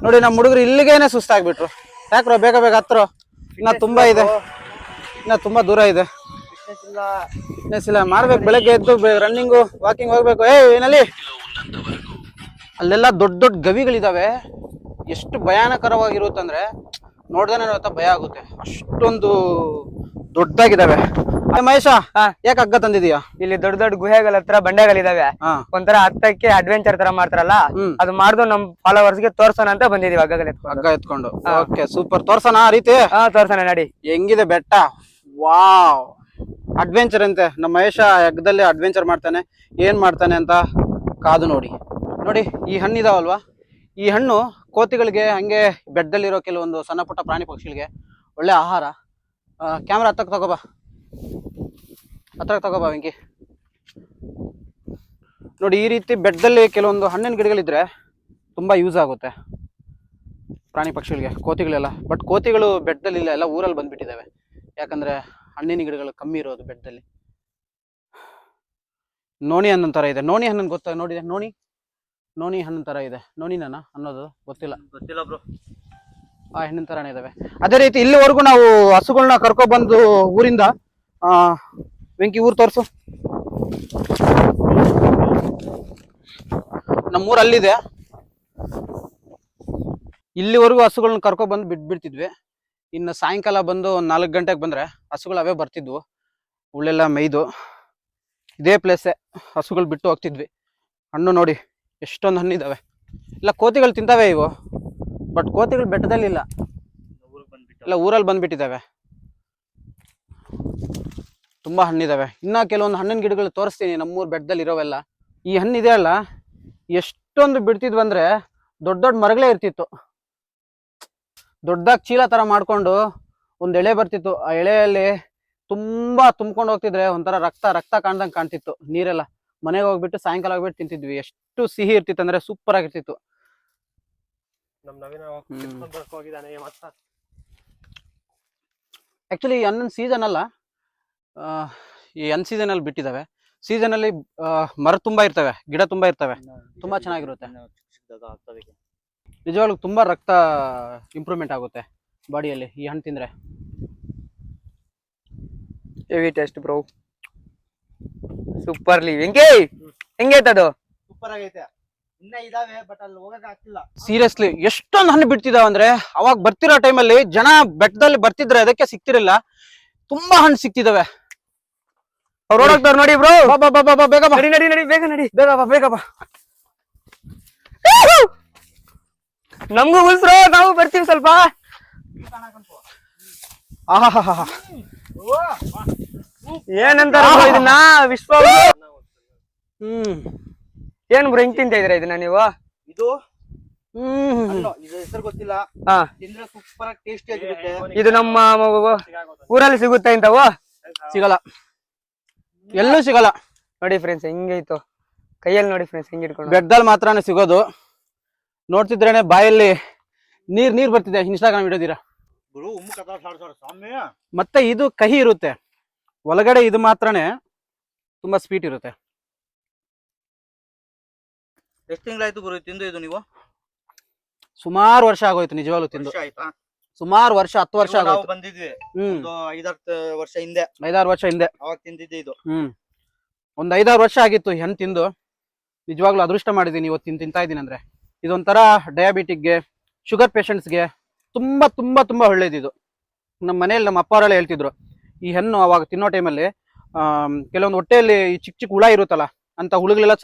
ನೋಡಿ ನಮ್ಮ ಹುಡುಗರು ಇಲ್ಲಿಗೇನೆ ಸುಸ್ತಾಗ್ಬಿಟ್ರು. ಯಾಕ್ರೋ ಬೇಗ ಬೇಗ ಹತ್ರ, ಇನ್ನ ತುಂಬಾ ಇದೆ, ಇನ್ನ ತುಂಬಾ ದೂರ ಇದೆ. ಮಾಡ್ಬೇಕು, ಬೆಳಗ್ಗೆ ಎದ್ದು ರನ್ನಿಂಗು ವಾಕಿಂಗ್ ಹೋಗ್ಬೇಕು. ಏನಲ್ಲಿ ಅಲ್ಲೆಲ್ಲ ದೊಡ್ಡ ದೊಡ್ಡ ಗವಿಗಳಿದಾವೆ. ಎಷ್ಟು ಭಯಾನಕರವಾಗಿರುತ್ತಂದ್ರೆ ನೋಡ್ದೇನೆ ಭಯ ಆಗುತ್ತೆ, ಅಷ್ಟೊಂದು ದೊಡ್ಡದಾಗಿದ್ದಾವೆ. ಮಹೇಶ, ಯಾಕೆ ಹಗ್ಗ ತಂದಿದೀಯಾ? ಇಲ್ಲಿ ದೊಡ್ಡ ದೊಡ್ಡ ಗುಹೆಗಳ ಹತ್ರ ಬಂಡೆಗಳಿದಾವೆ. ಒಂಥರ ಹತ್ತಕ್ಕೆ ಅಡ್ವೆಂಚರ್ ತರ ಮಾಡ್ತಾರಲ್ಲ, ಅದು ಮಾಡ್ದು ನಮ್ ಫಾಲೋವರ್ಸ್ ಗೆ ತೋರ್ಸೋಣ ಅಂತ ಬಂದಿದೀವಿ ಹಗ್ಗ ಎತ್ಕೊಂಡು. Okay, super. ತೋರ್ಸೋಣ ಆ ರೀತಿ? ತೋರ್ಸೋಣ ನಡಿ. ಹೆಂಗಿದೆ ಬೆಟ್ಟ? ವಾವ್, ಅಡ್ವೆಂಚರ್ ಅಂತೆ. ನಮ್ಮ ಮಹೇಶ ಹಗ್ಗದಲ್ಲಿ ಅಡ್ವೆಂಚರ್ ಮಾಡ್ತಾನೆ. ಏನ್ ಮಾಡ್ತಾನೆ ಅಂತ ಕಾದು ನೋಡಿ. ನೋಡಿ ಈ ಹಣ್ಣು ಇದಾವಲ್ವಾ, ಈ ಹಣ್ಣು ಕೋತಿಗಳಿಗೆ, ಹಂಗೆ ಬೆಟ್ಟದಲ್ಲಿರೋ ಕೆಲವೊಂದು ಸಣ್ಣ ಪುಟ್ಟ ಪ್ರಾಣಿ ಪಕ್ಷಿಗಳಿಗೆ ಒಳ್ಳೆ ಆಹಾರ. ಕ್ಯಾಮ್ರಾ ಹತ್ತಕ್ಕೆ ತಗೋಬಾ, ಹತ್ರಕ್ಕೆ ತಗೋಬಾ ವೆಂಕಿ. ನೋಡಿ, ಈ ರೀತಿ ಬೆಟ್ಟದಲ್ಲಿ ಕೆಲವೊಂದು ಹಣ್ಣಿನ ಗಿಡಗಳಿದ್ರೆ ತುಂಬಾ ಯೂಸ್ ಆಗುತ್ತೆ ಪ್ರಾಣಿ ಪಕ್ಷಿಗಳಿಗೆ, ಕೋತಿಗಳೆಲ್ಲ. ಬಟ್ ಕೋತಿಗಳು ಬೆಟ್ಟದಲ್ಲಿ ಇಲ್ಲ, ಎಲ್ಲ ಊರಲ್ಲಿ ಬಂದ್ಬಿಟ್ಟಿದ್ದಾವೆ. ಯಾಕಂದ್ರೆ ಹಣ್ಣಿನ ಗಿಡಗಳು ಕಮ್ಮಿ ಇರೋದು ಬೆಟ್ಟದಲ್ಲಿ. ನೋಣಿ ಹಣ್ಣು ತರ ಇದೆ. ನೋಣಿ ಹಣ್ಣು ಗೊತ್ತಾ? ನೋಡಿದೆ ನೋಣಿ ಹಣ್ಣು ತರ ಇದೆ. ನೋಣಿನ ಅನ್ನೋದು ಗೊತ್ತಿಲ್ಲ ಬ್ರೋ. ಆ ಹಣ್ಣಿನ ತರಾನೇ ಇದಾವೆ. ಅದೇ ರೀತಿ ಇಲ್ಲಿವರೆಗೂ ನಾವು ಹಸುಗಳನ್ನ ಕರ್ಕೊಬಂದು ಊರಿಂದ, ವೆಂಕಿ ಊರು ತೋರ್ಸು. ನಮ್ಮೂರು ಅಲ್ಲಿದೆ. ಇಲ್ಲಿವರೆಗೂ ಹಸುಗಳನ್ನ ಕರ್ಕೊಬಂದು ಬಿಟ್ಬಿಡ್ತಿದ್ವಿ. ಇನ್ನು ಸಾಯಂಕಾಲ ಬಂದು 4 ಗಂಟೆಗೆ ಬಂದ್ರೆ ಹಸುಗಳು ಅವೇ ಬರ್ತಿದ್ವು, ಉಳ್ಳೆಲ್ಲ ಮೇಯ್ದು. ಇದೇ ಪ್ಲೇಸೇ, ಹಸುಗಳು ಬಿಟ್ಟು ಹೋಗ್ತಿದ್ವಿ. ಹಣ್ಣು ನೋಡಿ ಎಷ್ಟೊಂದು ಹಣ್ಣಿದಾವೆ. ಇಲ್ಲ ಕೋತಿಗಳು ತಿಂತಾವೆ ಇವು, ಬಟ್ ಕೋತಿಗಳು ಬೆಟ್ಟದಲ್ಲಿ ಇಲ್ಲ, ಇಲ್ಲ ಊರಲ್ಲಿ ಬಂದ್ಬಿಟ್ಟಿದ್ದಾವೆ. ತುಂಬಾ ಹಣ್ಣಿದಾವೆ. ಇನ್ನ ಕೆಲವೊಂದು ಹಣ್ಣಿನ ಗಿಡಗಳು ತೋರಿಸ್ತೀನಿ ನಮ್ಮೂರು ಬೆಟ್ಟದಲ್ಲಿ ಇರೋವೆಲ್ಲ. ಈ ಹಣ್ಣಿದೆ ಅಲ್ಲ, ಎಷ್ಟೊಂದು ಬಿಡ್ತಿದ್ವು ಅಂದ್ರೆ ದೊಡ್ಡ ದೊಡ್ಡ ಮರಗಳೇ ಇರ್ತಿತ್ತು. ದೊಡ್ಡದಾಗಿ ಚೀಲ ತರ ಮಾಡ್ಕೊಂಡು ಒಂದ್ ಎಳೆ ಬರ್ತಿತ್ತು. ಆ ಎಳೆಯಲ್ಲಿ ತುಂಬಾ ತುಂಬ್ಕೊಂಡು ಹೋಗ್ತಿದ್ರೆ ಒಂಥರ ರಕ್ತ ರಕ್ತ ಕಾಣ್ದಂಗೆ ಕಾಣ್ತಿತ್ತು. ನೀರೆಲ್ಲ ಮನೆಗೆ ಹೋಗ್ಬಿಟ್ಟು ಸಾಯಂಕಾಲ ಹೋಗ್ಬಿಟ್ಟು ತಿಂತಿದ್ವಿ. ಎಷ್ಟು ಸಿಹಿ ಇರ್ತಿತ್ತು ಅಂದ್ರೆ ಸೂಪರ್ ಆಗಿರ್ತಿತ್ತು. ಆಕ್ಚುಲಿ ಈ ಹಣ್ಣಿನ ಸೀಸನ್ ಅಲ್ಲ, ಈ ಸೀಸನ್ ಅಲ್ಲಿ ಬಿಟ್ಟಿದ್ದಾವೆ. ಸೀಸನ್ ಅಲ್ಲಿ ಮರ ತುಂಬಾ ಇರ್ತವೆ, ಗಿಡ ತುಂಬಾ ಇರ್ತವೆ, ತುಂಬಾ ಚೆನ್ನಾಗಿರುತ್ತೆ. ನಿಜವಾಗ್ಲೂ ತುಂಬಾ ರಕ್ತ ಇಂಪ್ರೂವ್ಮೆಂಟ್ ಆಗುತ್ತೆ ಬಾಡಿಯಲ್ಲಿ ಈ ಹಣ್ಣು ತಿಂದ್ರೆ. Heavy taste bro, superly. ಹೆಂಗೈತದು? ಸೂಪರ್ ಆಗೈತೆ. ಇನ್ನ ಇದಾವೆ, ಬಟ್ ಅಲ್ಲಿ ಹೋಗಕ್ ಆಗ್ತಿಲ್ಲ. ಸೀರಿಯಸ್ಲಿ ಎಷ್ಟೊಂದು ಹಣ್ಣು ಬಿಡ್ತಿದಾವ ಅಂದ್ರೆ, ಅವಾಗ ಬರ್ತಿರೋ ಟೈಮಲ್ಲಿ ಜನ ಬೆಟ್ಟದಲ್ಲಿ ಬರ್ತಿದ್ರೆ ಅದಕ್ಕೆ ಸಿಕ್ತಿರಲಿಲ್ಲ. ತುಂಬಾ ಹಣ್ಣು ಸಿಕ್ತಿದಾವೆ. ಅವ್ರು ಓಡಾಕ್ತಾರ ನೋಡಿ ಬ್ರೋ. ಬೇಗ ಬಾ, ನಡಿ ನಡಿ ನಡಿ, ಬೇಗ ನಡಿ, ಬೇಗ ಬಾ. ನಮ್ಗೂ ಉಳ್ಸ್ರು, ನಾವು ಬರ್ತೀವಿ ಸ್ವಲ್ಪ. ಏನಂತಾರ ಇದನ್ನ ವಿಶ್ವ? ಏನ್ ಬ್ರೋ ಹೆಂಗ್ ತಿಂತ ಇದ್ರ ಇದನ್ನ ನೀವು? ಇದು ಹೆಸರು ಗೊತ್ತಿಲ್ಲ, ತಿಂದ್ರೆ ಸೂಪರ್ ಆಗಿ ಟೇಸ್ಟಿ ಆಗಿರುತ್ತೆ. ಇದು ನಮ್ಮ ಊರಲ್ಲಿ ಸಿಗುತ್ತೆ ಇಂತವು? ಸಿಗಲ್ಲ, ಎಲ್ಲೂ ಸಿಗಲ್ಲ. ನೋಡಿ ಫ್ರೆಂಡ್ಸ್ ಹೆಂಗೈತು, ಕೈಯಲ್ಲಿ ನೋಡಿ ಫ್ರೆಂಡ್ಸ್ ಹೆಂಗ್ ಇಟ್ಕೊಂಡು. ಬೆಟ್ಟದಲ್ಲಿ ಮಾತ್ರನೇ ಸಿಗೋದು. ನೋಡ್ತಿದ್ರೇನೆ ಬಾಯಲ್ಲಿ ನೀರ್ ಬರ್ತಿದೆ. ಇನ್ಸ್ಟಾಗ್ರಾಮ್ ವಿಡಿಯೋದಿರಾ? ಮತ್ತೆ ಇದು ಕಹಿ ಇರುತ್ತೆ ಒಳಗಡೆ, ಇದು ಮಾತ್ರನೇ ತುಂಬಾ ಸ್ವೀಟ್ ಇರುತ್ತೆ. ಎಷ್ಟು ತಿಂಗಳಾಯ್ತು ಗುರು ತಿಂದು ಇದು ನೀವು? ಸುಮಾರು ವರ್ಷ ಆಗೋಯ್ತು ನಿಜವಾಗ್ಲೂ ತಿಂದು. ಸುಮಾರು ವರ್ಷ, 10 ವರ್ಷ ಆಗೋಯ್ತು. ಬಂದಿದ್ವಿ 5-6 ವರ್ಷ ಹಿಂದೆ, 5-6 ವರ್ಷ ಹಿಂದೆ ಅವಾಗ ತಿಂದಿದ್ದೆ ಇದು. ಒಂದ್ 5-6 ವರ್ಷ ಆಗಿತ್ತು ಹೆಣ್ಣು ತಿಂದು. ನಿಜವಾಗ್ಲೂ ಅದೃಷ್ಟ ಮಾಡಿದೀನಿ ಇವತ್ತು ತಿಂತಾ ಇದ್ದೀನಿ ಅಂದ್ರೆ. ಇದೊಂಥರ ಡಯಾಬಿಟಿಕ್ಗೆ, ಶುಗರ್ ಪೇಷಂಟ್ಸ್ಗೆ ತುಂಬಾ ತುಂಬಾ ತುಂಬಾ ಒಳ್ಳೇದಿದು. ನಮ್ಮ ಮನೆಯಲ್ಲಿ ನಮ್ಮ ಅಪ್ಪ ಅವರೆಲ್ಲ ಹೇಳ್ತಿದ್ರು, ಈ ಹಣ್ಣು ಅವಾಗ ತಿನ್ನೋ ಟೈಮಲ್ಲಿ ಕೆಲವೊಂದು ಹೊಟ್ಟೆಯಲ್ಲಿ ಈ ಚಿಕ್ಕ ಚಿಕ್ಕ ಹುಳ ಇರುತ್ತಲ್ಲ, ಅಂತ ಹುಳುಗಳೆಲ್ಲ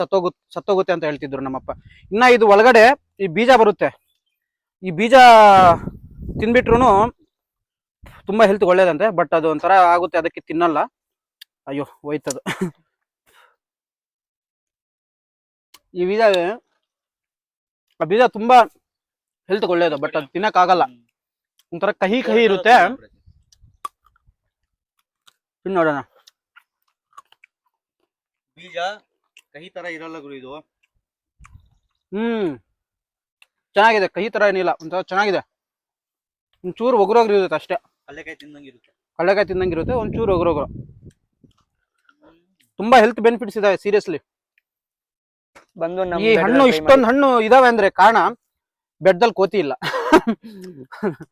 ಸತ್ತೋಗುತ್ತೆ ಅಂತ ಹೇಳ್ತಿದ್ರು ನಮ್ಮಪ್ಪ. ಇನ್ನ ಇದು ಒಳಗಡೆ ಈ ಬೀಜ ಬರುತ್ತೆ. ಈ ಬೀಜ ತಿನ್ಬಿಟ್ರು ತುಂಬಾ ಹೆಲ್ತ್ ಒಳ್ಳೇದಂತೆ. ಬಟ್ ಅದು ಒಂಥರ ಆಗುತ್ತೆ, ಅದಕ್ಕೆ ತಿನ್ನಲ್ಲ. ಅಯ್ಯೋ ಹೋಯ್ತದು. ಈ ಬೀಜ, ಆ ಬೀಜ ತುಂಬಾ ಹೆಲ್ತ್ ಒಳ್ಳೇದು, ಬಟ್ ಅದು ತಿನ್ನಕ್ ಆಗಲ್ಲ. ಒಂಥರ ಕಹಿ ಕಹಿ ಇರುತ್ತೆ. ನೋಡೋಣ. ಬೀಜ ಕಹಿ ತರ ಇರಲ್ಲ ಗುರು ಇದು. ಚೆನ್ನಾಗಿದೆ, ಕಹಿ ತರ ಏನಿಲ್ಲ, ಒಂಥರ ಚೆನ್ನಾಗಿದೆ. ಒಂಚೂರು ಒಗ್ರೋಗ್ರು ಇರುತ್ತೆ ಅಷ್ಟೇ. ಕಳ್ಳೆಕಾಯಿ ತಿಂದಂಗಿರುತ್ತೆ, ಒಂಚೂರು ಒಗ್ರೋಗ್ರು. ತುಂಬಾ ಹೆಲ್ತ್ ಬೆನಿಫಿಟ್ಸ್ ಇದಾವೆ ಸೀರಿಯಸ್ಲಿ. ಬಂದು ಈ ಹಣ್ಣು ಇಷ್ಟೊಂದು ಹಣ್ಣು ಇದಾವೆ ಅಂದ್ರೆ ಕಾರಣ ಬೆಟ್ಟದಲ್ಲಿ ಕೋತಿ ಇಲ್ಲ.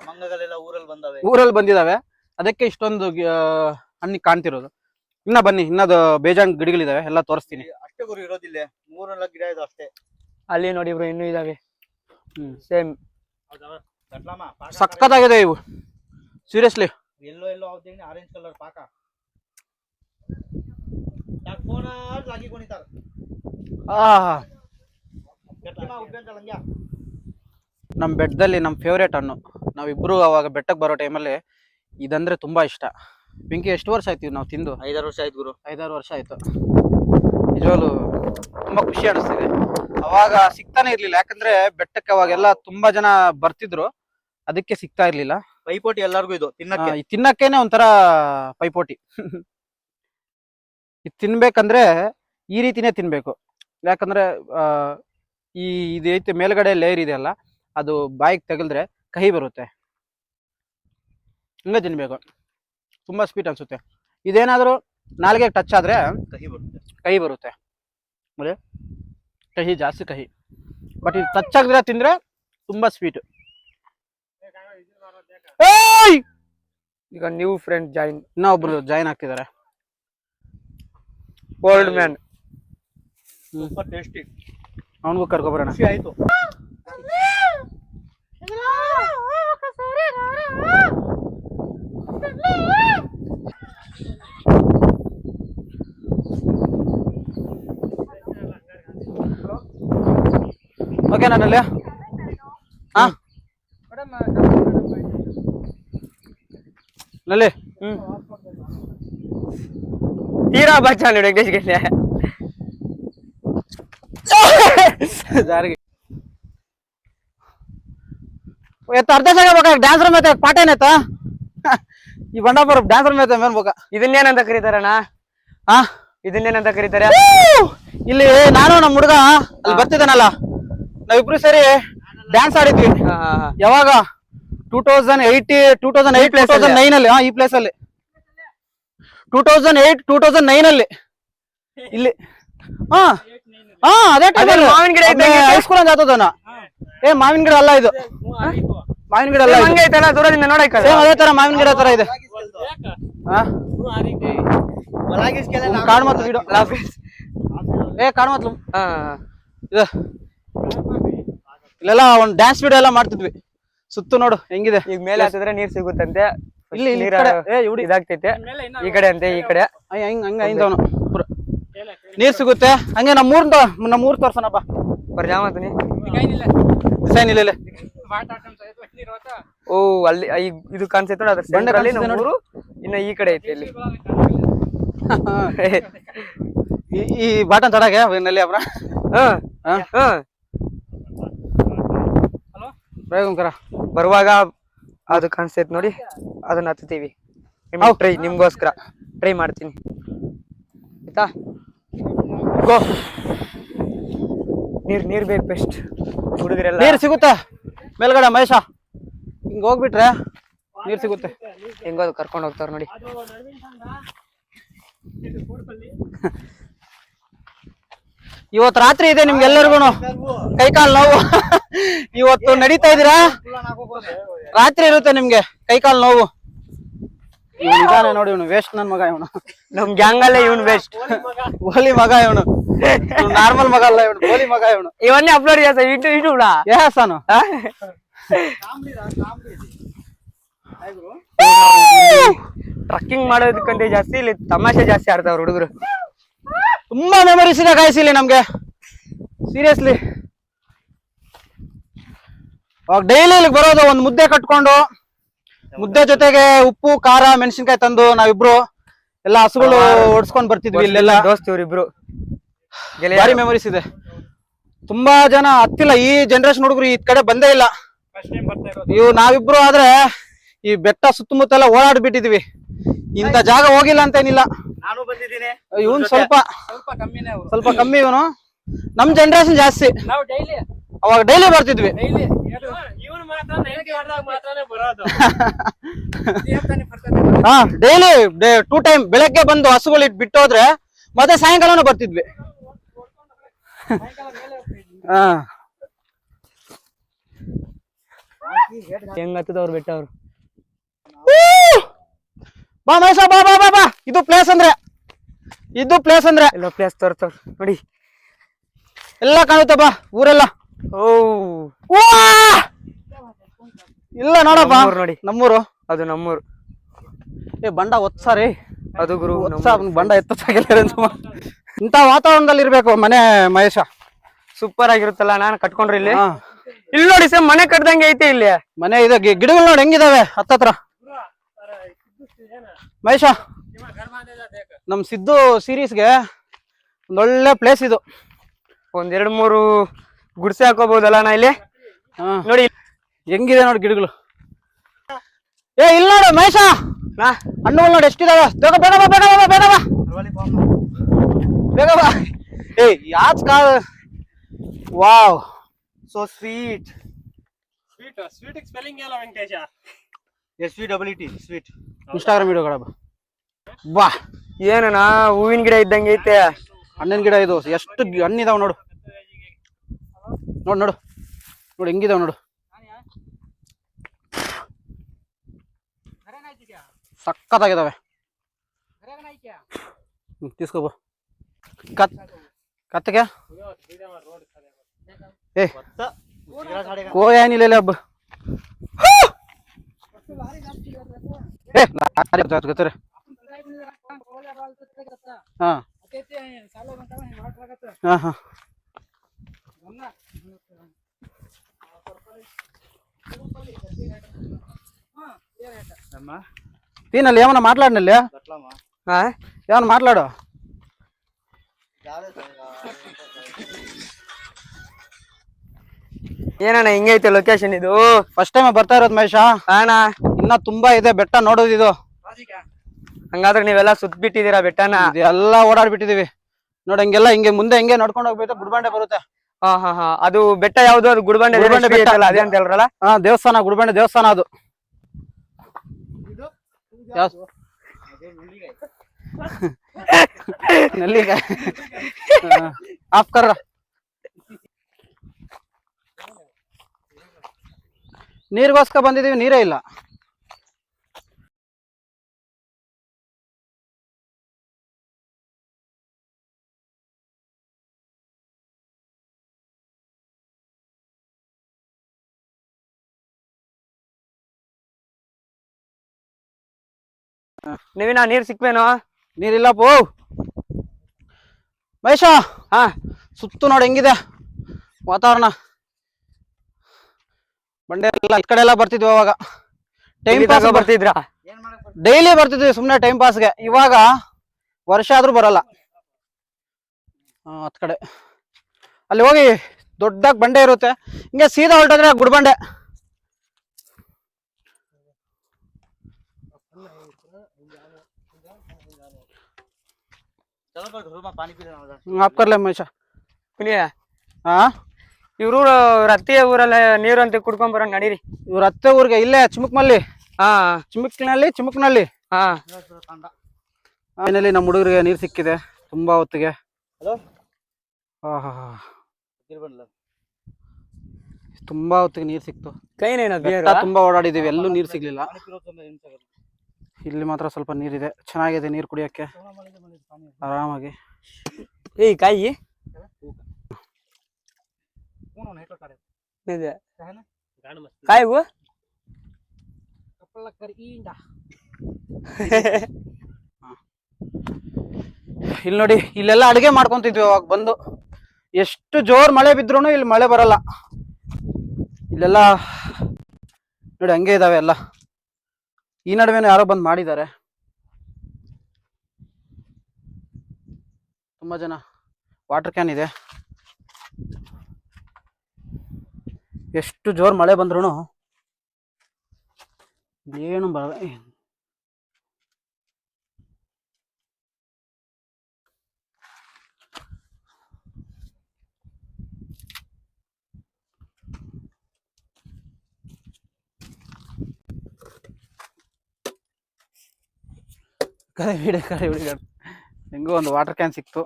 ಮಂಗಗಳೆಲ್ಲ ಊರಲ್ಲಿ ಬಂದವೆ. ಊರಲ್ಲಿ ಬಂದಿದಾವೆ, ಅದಕ್ಕೆ ಇಷ್ಟೊಂದು ಹಣ್ಣಿ ಕಾಣ್ತಿರೋದು. ಇನ್ನ ಬನ್ನಿ, ಇನ್ನದು ಬೇಜಾನ್ ಗಿಡಗಳಿದಾವೆ, ಎಲ್ಲ ತೋರಿಸ್ತೀನಿ. ಅಷ್ಟೇ ಗುರು ಇರೋದಿಲ್ಲ, 3-4 ಗಿಡ ಇದು ಅಷ್ಟೇ. ಅಲ್ಲಿ ನೋಡಿ ಬ್ರೋ ಇನ್ನೂ ಇದಾವೆ ಸೇಮ್. ಸಕ್ಕತ್ತಾಗಿದೆ ಇವು, ಸೀರಿಯಸ್ಲಿ. ಎಲ್ಲೋ ಅವತ್ತೇನೆ ಆರೆಂಜ್ ಕಲರ್ ಪಾಕ ಫೋನ್ ಲಾಗಿ ಕೊಣಿತಾರ. ನಮ್ ಬೆಟ್ಟದಲ್ಲಿ ನಮ್ ಫೇವ್ರೇಟ್ ಹಣ್ಣು. ನಾವಿಬ್ರು ಅವಾಗ ಬೆಟ್ಟಕ್ಕೆ ಬರೋ ಟೈಮಲ್ಲಿ ಇದಂದ್ರೆ ತುಂಬಾ ಇಷ್ಟ. ಬೆಂಕಿ ಎಷ್ಟು ವರ್ಷ ಆಯ್ತು ನಾವು ತಿಂದು? 5-6 ವರ್ಷ ಆಯ್ತು ಗುರು. 5-6 ವರ್ಷ ಆಯ್ತು. ನಿಜವಾಗ್ಲು ತುಂಬಾ ಖುಷಿ ಅನಿಸ್ತಿದೆ. ಅವಾಗ ಸಿಗ್ತಾನೆ ಇರ್ಲಿಲ್ಲ, ಯಾಕಂದ್ರೆ ಬೆಟ್ಟಕ್ಕೆ ಅವಾಗೆಲ್ಲ ತುಂಬಾ ಜನ ಬರ್ತಿದ್ರು, ಅದಕ್ಕೆ ಸಿಗ್ತಾ ಇರ್ಲಿಲ್ಲ. ಪೈಪೋಟಿ ಎಲ್ಲಾರ್ಗು ಇದು ತಿನ್ನಕ್ಕೆ. ತಿನ್ನಕ್ಕೇನೆ ಒಂಥರ ಪೈಪೋಟಿ. ಇದು ತಿನ್ಬೇಕಂದ್ರೆ ಈ ರೀತಿನೇ ತಿನ್ಬೇಕು, ಯಾಕಂದ್ರೆ ಇದೈತೆ ಮೇಲ್ಗಡೆ ಲೇಯರ್ ಇದೆಯಲ್ಲ, ಅದು ಬಾಯಿಗೆ ತಗಲ್ದ್ರೆ ಕಹಿ ಬರುತ್ತೆ, ಹಿಂಗೆ ತಿನ್ಬೇಕು. ತುಂಬಾ ಸ್ವೀಟ್ ಅನ್ಸುತ್ತೆ. ಇದೇನಾದ್ರೂ ನಾಲ್ಗೆ ಟಚ್ ಆದ್ರೆ ಕಹಿ ಬರುತ್ತೆ, ಮತ್ತೆ ಕಹಿ ಜಾಸ್ತಿ ಕಹಿ. ಬಟ್ ಇದು ಟಚ್ ಆಗದ್ರೆ ತಿಂದ್ರೆ ತುಂಬಾ ಸ್ವೀಟ್. ಈಗ ನ್ಯೂ ಫ್ರೆಂಡ್ ಜಾಯಿನ್, ಇನ್ನೊಬ್ರು ಜಾಯಿನ್ ಆಗ್ತಿದ್ದಾರೆ, ಓಲ್ಡ್ ಮ್ಯಾನ್. Super tasty. ಅವನಿಗೂ ಕರ್ಕೊಬರೋಣ. ಖುಷಿ ಆಯ್ತು. ಓಕೆ ನಾನಲ್ಲಿ ಹಾ ನಲ್ಲಿ ತೀರಾ ಬಚ್ಚ ವೆಂಕಟೇಶ್ ಗೆಲ್ಲೆ ಜಾರಿಗೆ अर्ध जगह डांसर में पाठ ಏನೈತ ಈ ಬಂಡಾಪುರ डांसर में ಮೇನ್ ಬೋಕ. ಇದನ್ನೇನಂತ ಕರೀತಾರಣ್ಣ? ಹಾ ಇದನ್ನೇನಂತ ಕರೀತಾರೆ? ಇಲ್ಲಿ ನಾನು ನಮ್ಮ ಹುಡುಗ ಅಲ್ಲಿ ಬರ್ತಿದ್ದಾನಲ್ಲ, ನಾವಿಬ್ರು ಸೇರಿ ಡ್ಯಾನ್ಸ್ ಆಡಿದ್ವಿ. ಯಾವಾಗ 2008 2009 ಅಲ್ಲಿ. ಈ ಪ್ಲೇಸ್ ಅಲ್ಲಿ 2008-2009 ಅಲ್ಲಿ ಇಲ್ಲಿ. ಹಾ ಹಾ ಅದೇ ಟೈಮ್ ಮಾವಿನ ಗಿಡ ಹೈಸ್ಕೂಲ್ ಅಂತ ಆತದನ. ಮಾವಿನ ಗಿಡ ಅಲ್ಲ ಇದು, ಮಾವಿನ ಗಿಡ ಅಲ್ಲ, ಹಂಗೆ ಐತಲ್ಲ ದೂರದಿಂದ ನೋಡಕ್ಕೆ. ಅದೇ ತರ ಮಾವಿನ ಗಿಡ ತರ ಇದೆ. ಕಾಣ್ಮತ್ ಗಿಡ ಕಾಣ್ಮತ್ಲು ಇದು. ಇಲ್ಲೆಲ್ಲ ಒಂದ್ ಡ್ಯಾನ್ಸ್ ವಿಡಿಯೋ ಎಲ್ಲ ಮಾಡ್ತಿದ್ವಿ. ಸುತ್ತು ನೋಡು ಹೆಂಗಿದೆ. ಈಗ ಮೇಲೆ ಹತ್ತಿದ್ರೆ ನೀರ್ ಸಿಗುತ್ತಂತೆ, ಇಲ್ಲಿ ಇದಾಗ್ತೈತೆ. ಈ ಕಡೆ ಅಂತೆ, ಈ ಕಡೆ ಹಂಗ ಹಿಂದವನು ನೀರ್ ಸಿಗುತ್ತೆ. ಹಂಗೆ ನಮ್ಮೂರ್ ತೋರ್ಸನಪ್ಪ. ಬರ್ಜಾಮತ್ನಿ ಡಿಸೈನ್ ಇಲ್ಲ. ಓ ಅಲ್ಲಿ ಇದು ಕಾಣಿಸುತ್ತೆ ನೋಡಿ, ಅದ್ರ ಸೆಂಟ್ರಲ್ಲಿ ನಮ್ಮೂರು. ಇನ್ನ ಈ ಕಡೆ ಐತಿ ಇಲ್ಲಿ ಈ ಬಾಟನ್ ತಡಾಗೆ ನಲ್ಲಿ ಅಬ್ರ. ಬರುವಾಗ ಅದು ಕಾಣಿಸ್ತೈತಿ ನೋಡಿ, ಅದನ್ನ ಹತ್ತೀವಿ. ಟ್ರೈ ನಿಮ್ಗೋಸ್ಕರ ಟ್ರೈ ಮಾಡ್ತೀನಿ ಆಯ್ತಾ. ಗೋ. ನೀರ್ ಬೇಕು ಬೆಸ್ಟ್. ಹುಡುಗರೆಲ್ಲ ನೀರ್ ಸಿಗುತ್ತಾ ಮೇಲ್ಗಡೆ ಮಹೇಶ? ಹಿಂಗ ಹೋಗ್ಬಿಟ್ರೆ ನೀರ್ ಸಿಗುತ್ತೆ. ಹೆಂಗೋದು ಕರ್ಕೊಂಡು ಹೋಗ್ತಾರ ನೋಡಿ. ಇವತ್ತು ರಾತ್ರಿ ಇದೆ ನಿಮ್ಗೆಲ್ಲರಿಗೂ ಕೈಕಾಲ್ ನೋವು. ಇವತ್ತು ನಡೀತಾ ಇದೀರಾ, ರಾತ್ರಿ ಇರುತ್ತೆ ನಿಮ್ಗೆ ಕೈಕಾಲ್ ನೋವು. ಇದಾನೆ ನೋಡಿ, ಇವನು ವೇಸ್ಟ್ ನನ್ ಮಗ. ಇವನು ನಮ್ ಗ್ಯಾಂಗ್ ಅಲ್ಲೇ ಇವನು ವೇಸ್ಟ್, ಗೋಲಿ ಮಗ. ಇವನು ನಾರ್ಮಲ್ ಮಗ ಅಲ್ಲ, ಇವನು ಗೋಲಿ ಮಗ. ಇವನು ಇವನ್ನೇ ಅಪ್ಲೋಡ್ చేస్తా ಯೂಟ್ಯೂಬ್ లా. ಯಾಸಾನು ಟ್ರಕ್ಕಿಂಗ್ ಮಾಡೋದಕ್ಕಂತ ಜಾಸ್ತಿ ಇಲ್ಲಿ ತಮಾಷೆ ಜಾಸ್ತಿ ಆಡ್ತಾವ್ರ ಹುಡುಗರು. ತುಂಬಾ ಮೆಮೊರೀಸ್ ಇದೆ ಗಾಯ್ಸ್ ಇಲ್ಲಿ ನಮ್ಗೆ, ಸೀರಿಯಸ್ಲಿ. ಅವಾಗ ಡೈಲಿ ಇಲ್ಲಿಗೆ ಬರೋದು, ಒಂದ್ ಮುದ್ದೆ ಕಟ್ಕೊಂಡು, ಮುದ್ದೆ ಜೊತೆಗೆ ಉಪ್ಪು ಖಾರ ಮೆಣಸಿನ್ಕಾಯಿ ತಂದು ನಾವಿಬ್ರು ಎಲ್ಲ ಹಸುಗಳು ಓಡಿಸ್ಕೊಂಡ್ ಬರ್ತಿದ್ವಿ ಇಲ್ಲೆಲ್ಲ. ದೋಸ್ತಿವ್ರಿಬ್ರು ಭಾರಿ ಮೆಮೊರೀಸ್ ಇದೆ. ತುಂಬಾ ಜನ ಹತ್ತಿಲ್ಲ, ಈ ಜನರೇಷನ್ ಹುಡುಗರು ಈ ಕಡೆ ಬಂದೇ ಇಲ್ಲ. ನಾವಿಬ್ರು ಆದ್ರೆ ಈ ಬೆಟ್ಟ ಸುತ್ತಮುತ್ತ ಎಲ್ಲ ಓಡಾಡ್ಬಿಟ್ಟಿದ್ವಿ. ಇಂಥ ಜಾಗ ಹೋಗಿಲ್ಲ ಅಂತ ಏನಿಲ್ಲ. ನಾನು ಬಂದಿದ್ದೀನಿ. ಇವನ್ ಸ್ವಲ್ಪ ಕಮ್ಮಿ. ಇವನು ನಮ್ ಜನರೇಷನ್ ಜಾಸ್ತಿ. ಅವಾಗ ಡೈಲಿ ಬರ್ತಿದ್ವಿ. ಹಾ ಡೈಲಿ 2 ಟೈಮ್, ಬೆಳಗ್ಗೆ ಬಂದು ಹಸುಗಳು ಬಿಟ್ಟೋದ್ರೆ ಮತ್ತೆ ಸಾಯಂಕಾಲನೂ ಬರ್ತಿದ್ವಿ. ಹಾ ಹೆಂಗ್ ಹತ್ತದ ಅವ್ರು ಬೆಟ್ಟ ಅವ್ರು. ಬಾ ಮಹೇಶ ಬಾ ಬಾ ಬಾ ಬಾ, ಇದು ಪ್ಲೇಸ್ ಅಂದ್ರೆ ಎಲ್ಲ ಪ್ಲೇಸ್ ತೋರ್ತವ್ರು ನೋಡಿ, ಎಲ್ಲ ಕಾಣುತ್ತೆ ಬಾ ಊರೆಲ್ಲ. ಓ ವಾ! ಇಲ್ಲ ನೋಡಪ್ಪ ನಮ್ಮೂರ್ ನೋಡಿ, ನಮ್ಮೂರು. ಅದು ನಮ್ಮೂರು. ಏ ಬಂಡ ಒತ್ಸಾರಿ, ಅದು ಗುರು ಬಂಡ ಎತ್ತಾಗಿಲ್ಲ. ಇಂಥ ವಾತಾವರಣದಲ್ಲಿ ಇರ್ಬೇಕು ಮನೆ ಮಹೇಶ. ಸೂಪರ್ ಆಗಿರುತ್ತಲ್ಲ. ನಾನು ಕಟ್ಕೊಂಡ್ರೆ ಇಲ್ಲಿ ಹಾ. ಇಲ್ಲಿ ನೋಡಿ ಸರ್, ಮನೆ ಕಟ್ದಂಗೆ ಐತೆ ಇಲ್ಲಿ. ಮನೆ ಇದೆ, ಗಿಡಗಳು ನೋಡಿ ಹೆಂಗಿದಾವೆ ಹತ್ತತ್ರ. ಮಹೇಶ, ನಮ್ ಸಿದ್ದು ಸೀರೀಸ್ಗೆ ಒಂದೊಳ್ಳೆ ಪ್ಲೇಸ್ ಇದು. 1-2-3 ಗುಡ್ಸೆ ಹಾಕೋಬಹುದಲ್ಲ ನಾ ಇಲ್ಲಿ. ಹಾ ನೋಡಿ ಹೆಂಗಿದೆ ನೋಡಿ ಗಿಡಗಳು. ಏ ಇಲ್ಲ ನೋಡು ಮಹೇಶ, ಹಣ್ಣುಗಳು ನೋಡಿ ಎಷ್ಟಿದಾವೆ. ಬೇಗ ಬೇಗ ಬಾ, ಬೇಗ ಬಾ, ಬೇಗ ಬಾ, ಬೇಗ ಬಾ. ಏ ಯಾತ್ ಕಾ, wow so sweet. Sweet spelling ಎಲ್ಲ ವೆಂಕಟೇಶ. SVEET sweet. ಇನ್ಸ್ಟಾಗ್ರಾಮ್ ವಿಡಿಯೋಗಳ ಬಾ. ಏನಣ್ಣ ಹೂವಿನ ಗಿಡ ಇದ್ದಂಗೆ ಐತೆ. ಹಣ್ಣಿನ ಗಿಡ ಇದು, ಎಷ್ಟು ಹಣ್ಣಿದಾವ್ ನೋಡು. ನೋಡು ನೋಡು ನೋಡು ಹೆಂಗಿದಾವ್ ನೋಡು, ಸಕ್ಕತ್ತಾಗಿದಾವೆ. ತೀಸ್ಕೋಬ ಕತ್ತಿಗೆ. ಏ ಕೋಯ ಏನಿಲ್ಲ ಹಬ್ಬ. ಏ ಗೊತ್ತಾರೆ. ಹಾ ಹಾ ಹಾ తీనల్లి ఏమన్నా మాట్లాడినల్లి ఏమన్నా మాట్లాడు. ಏನಣ್ಣ ಹಿಂಗೈತೆ ಲೊಕೇಶನ್ ಇದು? ಫಸ್ಟ್ ಟೈಮ್ ಬರ್ತಾ ಇರೋದು ಮಹೇಶ. ಅಣ್ಣ ಇನ್ನ ತುಂಬಾ ಇದೆ ಬೆಟ್ಟ ನೋಡೋದು ಇದು. ಹಂಗಾದ್ರೆ ನೀವೆಲ್ಲ ಸುತ್ತ ಬಿಟ್ಟಿದೀರಾ ಬೆಟ್ಟನ? ಎಲ್ಲ ಓಡಾಡ್ಬಿಟ್ಟಿದೀವಿ ನೋಡಿ. ಹಂಗೆಲ್ಲ ಹಿಂಗೆ ಮುಂದೆ ಹೆಂಗೆ ನೋಡ್ಕೊಂಡು ಹೋಗ್ಬೇಕು, ಗುಡ್ಬಂಡೆ ಬರುತ್ತೆ. ಹಾ ಹಾ ಹಾ, ಅದು ಬೆಟ್ಟ ಯಾವ್ದು? ಅದು ಗುಡ್ಬಂಡೆ ಬೆಟ್ಟ ಅದೇ ಅಂತ ಹೇಳ್ರಲ್ಲ. ಹಾ ದೇವಸ್ಥಾನ, ಗುಡ್ಬಂಡೆ ದೇವಸ್ಥಾನ ಅದು. ನಲ್ಲಿಗಾಯಿ ಆಫ್ ಕರ್ರ. ನೀರಿಗೋಸ್ಕರ ಬಂದಿದೀವಿ, ನೀರೇ ಇಲ್ಲ. ನೀವಿನ ನೀರ್ ಸಿಕ್ವೇನೋ? ನೀರಿಲ್ಲ ಪೋ ಮಹೇಶ. ಹಾ ಸುತ್ತು ನೋಡಿ ಹೆಂಗಿದೆ ವಾತಾವರಣ. ಬಂಡೆ ಎಲ್ಲ ಈ ಕಡೆ ಎಲ್ಲ ಬರ್ತಿದ್ವಿ ಅವಾಗ, ಟೈಮ್ ಪಾಸ್ ಬರ್ತಿದ್ರ? ಡೈಲಿ ಬರ್ತಿದ್ವಿ ಸುಮ್ನೆ ಟೈಮ್ ಪಾಸ್ಗೆ. ಇವಾಗ ವರ್ಷ ಆದ್ರೂ ಬರಲ್ಲ. ಹತ್ ಕಡೆ ಅಲ್ಲಿ ಹೋಗಿ ದೊಡ್ಡದಾಗಿ ಬಂಡೆ ಇರುತ್ತೆ, ಹಿಂಗೆ ಸೀದಾ ಹೊರಟಿದ್ರೆ ಗುಡ್ಬಂಡೆ. आप कर ले हमेशा. ಹಾ ಇವ್ರು ರತ್ತಿ ಊರಲ್ಲ ನೀರು ಅಂತ ಕುಡ್ಕೊಂಡ್ ಬರೋಣ ನಡೀರಿ. ಇವ್ರ ಅತ್ತೆ ಊರಿಗೆ ಇಲ್ಲೇ ಚಿಮುಕ್ಮಲ್ಲಿ. ಹಾ ಚಿಮುಕ್ನಲ್ಲಿ ಹಾ ಫೈನಲಿ ನಮ್ಮ ಹುಡುಗರಿಗೆ ನೀರ್ ಸಿಕ್ಕಿದೆ ತುಂಬಾ ಹೊತ್ತಿಗೆ. ತುಂಬಾ ಹೊತ್ತಿಗೆ ನೀರ್ ಸಿಕ್ತು. ತುಂಬಾ ಓಡಾಡಿದೀವಿ, ಎಲ್ಲೂ ನೀರ್ ಸಿಗ್ಲಿಲ್ಲ. ಇಲ್ಲಿ ಮಾತ್ರ ಸ್ವಲ್ಪ ನೀರಿದೆ, ಚೆನ್ನಾಗಿದೆ ನೀರ್ ಕುಡಿಯಕ್ಕೆ ಆರಾಮಾಗಿ. ಏಯ್ ಕಾಯಿ ಕಾಯಿವು ಇಲ್ಲಿ ನೋಡಿ, ಇಲ್ಲೆಲ್ಲ ಅಡಿಗೆ ಮಾಡ್ಕೊಂತಿದ್ವಿ ಅವಾಗ ಬಂದು. ಎಷ್ಟು ಜೋರ್ ಮಳೆ ಬಿದ್ರೂ ಇಲ್ಲಿ ಮಳೆ ಬರಲ್ಲ. ಇಲ್ಲೆಲ್ಲ ನೋಡಿ ಹಂಗೆ ಇದಾವೆ ಎಲ್ಲ. ಈ ನಡುವೆನೂ ಯಾರೋ ಬಂದ್ ಮಾಡಿದ್ದಾರೆ ತುಂಬಾ ಜನ. ವಾಟರ್ ಕ್ಯಾನ್ ಇದೆ. ಎಷ್ಟು ಜೋರ್ ಮಳೆ ಬಂದ್ರು ಏನು ಬರಲ್ಲ. ಹೆಂಗೋ ಒಂದು ವಾಟರ್ ಕ್ಯಾನ್ ಸಿಕ್ತು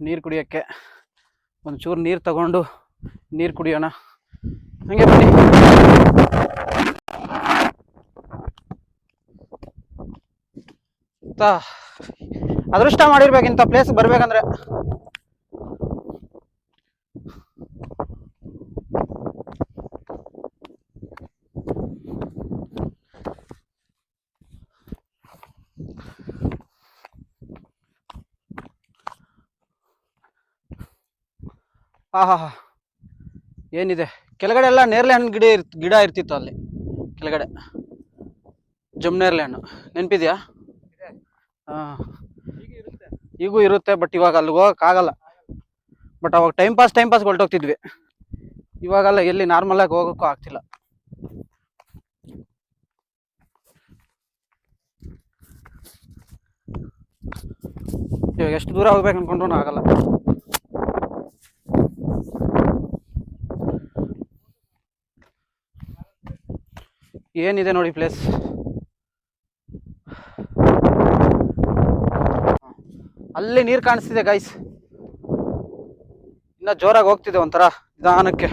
ನೀರು ಕುಡಿಯೋಕ್ಕೆ. ಒಂಚೂರು ನೀರು ತಗೊಂಡು ನೀರು ಕುಡಿಯೋಣ. ಹಂಗೆ ಬನ್ನಿ. ಅದೃಷ್ಟ ಮಾಡಿರ್ಬೇಕಿಂತ ಪ್ಲೇಸ್ ಬರ್ಬೇಕಂದ್ರೆ. ಆಹಾ, ಏನಿದೆ ಕೆಳಗಡೆ ಎಲ್ಲ ನೇರಳೆ ಹಣ್ಣು ಗಿಡ ಇರ್ತಿತ್ತು ಅಲ್ಲಿ ಕೆಳಗಡೆ, ಜಮ್ನೇರಳೆ ಹಣ್ಣು ನೆನಪಿದ್ಯಾ? ಹಾ, ಈಗೂ ಇರುತ್ತೆ, ಬಟ್ ಇವಾಗ ಅಲ್ಲಿ ಹೋಗಕ್ ಆಗಲ್ಲ. ಬಟ್ ಅವಾಗ ಟೈಮ್ ಪಾಸ್ ಹೊರಟೋಗ್ತಿದ್ವಿ. ಇವಾಗಲ್ಲ, ಎಲ್ಲಿ ನಾರ್ಮಲ್ ಆಗಿ ಹೋಗೋಕ್ಕೂ ಆಗ್ತಿಲ್ಲ. ಇವಾಗ ಎಷ್ಟು ದೂರ ಹೋಗ್ಬೇಕು ಅನ್ಕೊಂಡ್ರು ಆಗಲ್ಲ. ಏನಿದೆ ನೋಡಿ ಪ್ಲೇಸ್. ಅಲ್ಲಿ ನೀರು ಕಾಣಿಸ್ತಿದೆ ಗೈಸ್, ಇನ್ನ ಜೋರಾಗಿ ಹೋಗ್ತಿದೆ ಒಂಥರ ನಿಧಾನಕ್ಕೆ.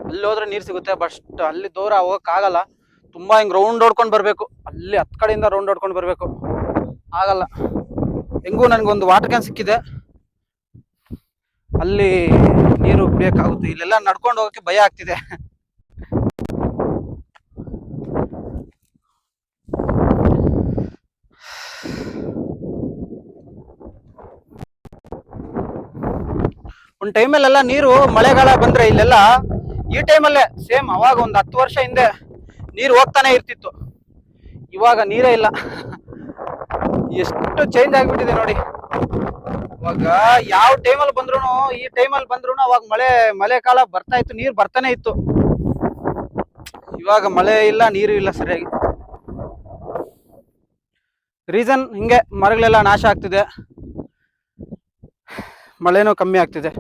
ಅಲ್ಲಿ ಹೋದ್ರೆ ನೀರು ಸಿಗುತ್ತೆ, ಬಟ್ ಅಲ್ಲಿ ದೂರ ಹೋಗಕ್ ಆಗಲ್ಲ. ತುಂಬಾ ಹಿಂಗ್ ರೌಂಡ್ ಹೊಡ್ಕೊಂಡ್ ಬರ್ಬೇಕು, ಅಲ್ಲಿ ಹತ್ ಕಡೆಯಿಂದ ರೌಂಡ್ ಹೊಡ್ಕೊಂಡ್ ಬರ್ಬೇಕು, ಆಗಲ್ಲ. ಹೆಂಗೂ ನನ್ಗೊಂದು ವಾಟರ್ ಕ್ಯಾನ್ ಸಿಕ್ಕಿದೆ, ಅಲ್ಲಿ ನೀರು ಕುಡಿಯಕ್ಕಾಗುತ್ತೆ. ಇಲ್ಲೆಲ್ಲ ನಡ್ಕೊಂಡು ಹೋಗಕ್ಕೆ ಭಯ ಆಗ್ತಿದೆ. ಒಂದ್ ಟೈಮಲ್ಲೆಲ್ಲ ನೀರು ಮಳೆಗಾಲ ಬಂದ್ರೆ ಇಲ್ಲೆಲ್ಲ ಈ ಟೈಮಲ್ಲೇ ಸೇಮ್ ಅವಾಗ ಒಂದು 10 ವರ್ಷ ಹಿಂದೆ ನೀರು ಹೋಗ್ತಾನೆ ಇರ್ತಿತ್ತು. ಇವಾಗ ನೀರೇ ಇಲ್ಲ. ಎಷ್ಟು ಚೇಂಜ್ ಆಗ್ಬಿಟ್ಟಿದೆ ನೋಡಿ. ಇವಾಗ ಯಾವ ಟೈಮಲ್ಲಿ ಬಂದ್ರು, ಈ ಟೈಮಲ್ಲಿ ಬಂದ್ರು ಅವಾಗ ಮಳೆಕಾಲ ಬರ್ತಾ ಇತ್ತು, ನೀರು ಬರ್ತಾನೆ ಇತ್ತು. ಇವಾಗ ಮಳೆ ಇಲ್ಲ, ನೀರು ಇಲ್ಲ ಸರಿಯಾಗಿ. ರೀಸನ್ ಹಿಂಗೆ, ಮರಗಳೆಲ್ಲ ನಾಶ ಆಗ್ತಿದೆ, ಮಳೆನೂ ಕಮ್ಮಿ ಆಗ್ತಿದೆ.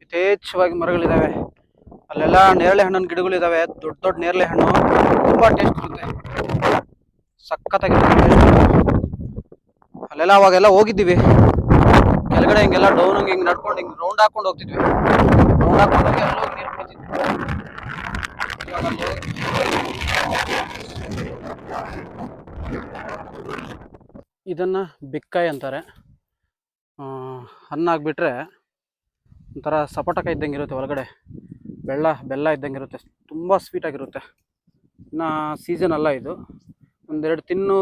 ಯಥೇಚ್ಛವಾಗಿ ಮರಗಳಿದಾವೆ. ಅಲ್ಲೆಲ್ಲ ನೇರಳೆ ಹಣ್ಣಿನ ಗಿಡಗಳಿದಾವೆ, ದೊಡ್ಡ ದೊಡ್ಡ ನೇರಳೆ ಹಣ್ಣು, ತುಂಬಾ ಟೇಸ್ಟ್ ಇರುತ್ತೆ, ಸಖತ್ತಾಗಿರುತ್ತೆ ಟೇಸ್ಟ್. ಅಲ್ಲೆಲ್ಲ ಅವಾಗೆಲ್ಲ ಹೋಗಿದ್ದೀವಿ, ಕೆಳಗಡೆ ಹಿಂಗೆಲ್ಲ ಡೌನ್ ಹಿಂಗೆ ನಡ್ಕೊಂಡು ಹಿಂಗೆ ರೌಂಡ್ ಹಾಕೊಂಡು ಹೋಗ್ತಿದ್ವಿ. ರೌಂಡ್ ಹಾಕೊಂಡು ಹೋಗಿ ಅಲ್ಲಿ ಹೋಗಿ ನೀರು ಕುಡಿತಿದ್ವಿ. ಇದನ್ನ ಬಿಕ್ಕಾಯಿ ಅಂತಾರೆ. ಹಣ್ಣಾಗ್ಬಿಟ್ರೆ ಒಂಥರ ಸಪೋಟಕಾಯಿ ಇದ್ದಂಗೆ ಇರುತ್ತೆ, ಒಳಗಡೆ ಬೆಲ್ಲ ಇದ್ದಂಗೆ ಇರುತ್ತೆ, ತುಂಬ ಸ್ವೀಟಾಗಿರುತ್ತೆ. ಇನ್ನು ಸೀಸನ್ ಅಲ್ಲ ಇದು, 2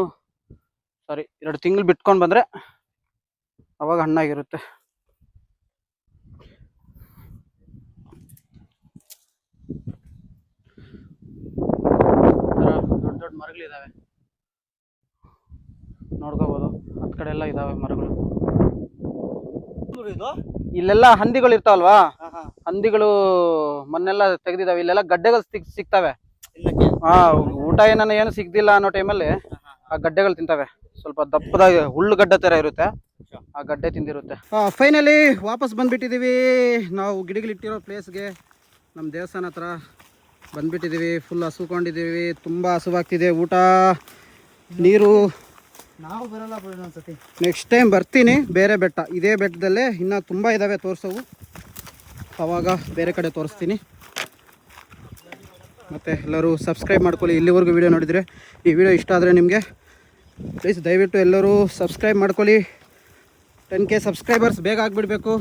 ತಿಂಗಳು ಬಿಟ್ಕೊಂಡು ಬಂದರೆ ಅವಾಗ ಹಣ್ಣಾಗಿರುತ್ತೆ. ದೊಡ್ಡ ದೊಡ್ಡ ಮರಗಳಿದ್ದಾವೆ, ನೋಡ್ಕೋಬೋದು. ಹತ್ತು ಕಡೆ ಎಲ್ಲ ಇದಾವೆ ಮರಗಳು. ಇಲ್ಲೆಲ್ಲ ಹಂದಿಗಳು ಇರ್ತಾವಲ್ವಾ, ಹಂದಿಗಳು ಮೊನ್ನೆಲ್ಲ ತೆಗೆದಿದ್ದಾವೆ. ಇಲ್ಲೆಲ್ಲ ಗಡ್ಡೆಗಳು ಸಿಗ್ತವೆ. ಊಟ ಏನು ಸಿಗ್ದಿಲ್ಲ ಅನ್ನೋ ಟೈಮಲ್ಲಿ ಆ ಗಡ್ಡೆಗಳು ತಿಂತವೆ. ಸ್ವಲ್ಪ ದಪ್ಪದಾಗಿ ಹುಳ್ಳುಗಡ್ಡೆ ತರ ಇರುತ್ತೆ, ಆ ಗಡ್ಡೆ ತಿಂದಿರುತ್ತೆ. ಫೈನಲಿ ವಾಪಸ್ ಬಂದ್ಬಿಟ್ಟಿದೀವಿ ನಾವು ಗಿಡಗಳಿಟ್ಟಿರೋ ಪ್ಲೇಸ್ಗೆ. ನಮ್ಮ ದೇವಸ್ಥಾನ ಹತ್ರ ಬಂದ್ಬಿಟ್ಟಿದೀವಿ. ಫುಲ್ ಹಸುಕೊಂಡಿದ್ದೀವಿ, ತುಂಬಾ ಹಸುವಾಗ್ತಿದೆ. ಊಟ ನೀರು ನಾವು ಬರಲ್ಲ ಬಿಡೋಣ ಅನ್ಸತಿ. ನೆಕ್ಸ್ಟ್ ಟೈಮ್ ಬರ್ತೀನಿ. ಬೇರೆ ಬೆಟ್ಟ, ಇದೇ ಬೆಟ್ಟದಲ್ಲೇ ಇನ್ನೂ ತುಂಬ ಇದ್ದಾವೆ ತೋರಿಸೋವು, ಅವಾಗ ಬೇರೆ ಕಡೆ ತೋರಿಸ್ತೀನಿ. ಮತ್ತು ಎಲ್ಲರೂ ಸಬ್ಸ್ಕ್ರೈಬ್ ಮಾಡ್ಕೊಳ್ಳಿ. ಇಲ್ಲಿವರೆಗೂ ವಿಡಿಯೋ ನೋಡಿದರೆ, ಈ ವಿಡಿಯೋ ಇಷ್ಟ ಆದರೆ ನಿಮಗೆ ಪ್ಲೀಸ್ ದಯವಿಟ್ಟು ಎಲ್ಲರೂ ಸಬ್ಸ್ಕ್ರೈಬ್ ಮಾಡ್ಕೊಳ್ಳಿ. 10K ಸಬ್ಸ್ಕ್ರೈಬರ್ಸ್ ಬೇಗ ಆಗಿಬಿಡಬೇಕು.